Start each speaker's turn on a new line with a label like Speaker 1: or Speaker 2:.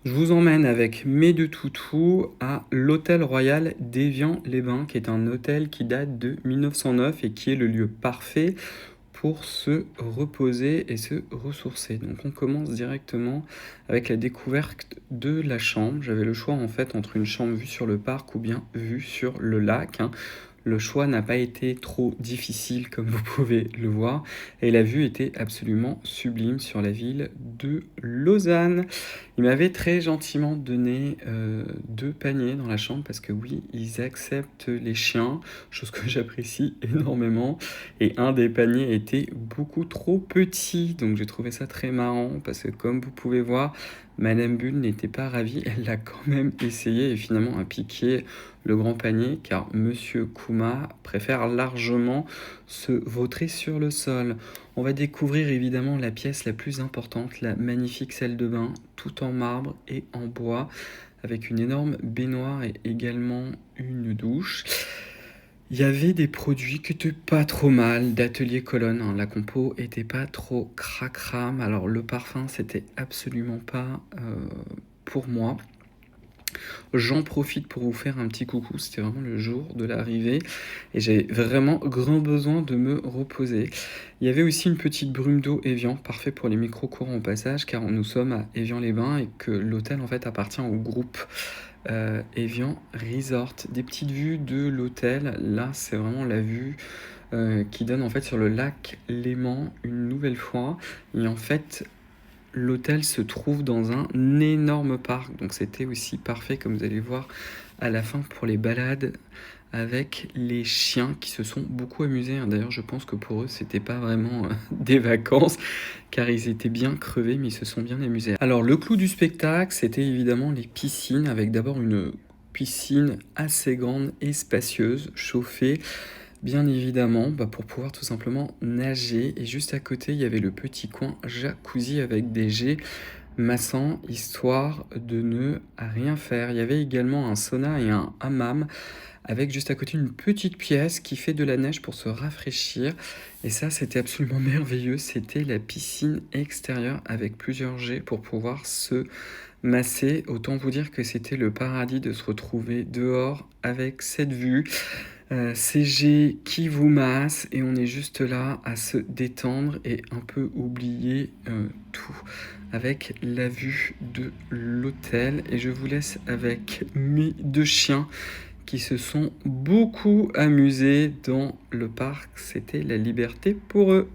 Speaker 1: Je vous emmène avec mes deux toutous à l'hôtel Royal d'Évian-les-Bains, qui est un hôtel qui date de 1909 et qui est le lieu parfait pour se reposer et se ressourcer. Donc on commence directement avec la découverte de la chambre. J'avais le choix en fait entre une chambre vue sur le parc ou bien vue sur le lac, hein. Le choix n'a pas été trop difficile comme vous pouvez le voir et la vue était absolument sublime sur la ville de Lausanne. Il m'avait très gentiment donné 2 paniers dans la chambre parce que oui, ils acceptent les chiens, chose que j'apprécie énormément et un des paniers était beaucoup trop petit, donc j'ai trouvé ça très marrant parce que comme vous pouvez voir, Madame Bulle n'était pas ravie, elle l'a quand même essayé et finalement a piqué le grand panier car Monsieur Kuma préfère largement se vautrer sur le sol. On va découvrir évidemment la pièce la plus importante, la magnifique salle de bain, tout en marbre et en bois, avec une énorme baignoire et également une douche. Il y avait des produits qui étaient pas trop mal d'Atelier Cologne, hein. La compo était pas trop cracram. Alors le parfum, c'était absolument pas pour moi. J'en profite pour vous faire un petit coucou, c'était vraiment le jour de l'arrivée et j'avais vraiment grand besoin de me reposer. Il y avait aussi une petite brume d'eau Evian, parfait pour les micro-courants au passage car nous sommes à Évian-les-Bains et que l'hôtel en fait appartient au groupe Evian Resort. Des petites vues de l'hôtel, là c'est vraiment la vue qui donne en fait sur le lac Léman une nouvelle fois et en fait l'hôtel se trouve dans un énorme parc, donc c'était aussi parfait, comme vous allez voir à la fin, pour les balades avec les chiens qui se sont beaucoup amusés, hein. D'ailleurs, je pense que pour eux, c'était pas vraiment des vacances, car ils étaient bien crevés, mais ils se sont bien amusés. Alors, le clou du spectacle, c'était évidemment les piscines, avec d'abord une piscine assez grande et spacieuse, chauffée, bien évidemment, pour pouvoir tout simplement nager. Et juste à côté, il y avait le petit coin jacuzzi avec des jets massants, histoire de ne rien faire. Il y avait également un sauna et un hammam avec juste à côté une petite pièce qui fait de la neige pour se rafraîchir. Et ça, c'était absolument merveilleux. C'était la piscine extérieure avec plusieurs jets pour pouvoir se masser. Autant vous dire que c'était le paradis de se retrouver dehors avec cette vue. CG qui vous masse et on est juste là à se détendre et un peu oublier tout avec la vue de l'hôtel. Et je vous laisse avec mes deux chiens qui se sont beaucoup amusés dans le parc. C'était la liberté pour eux.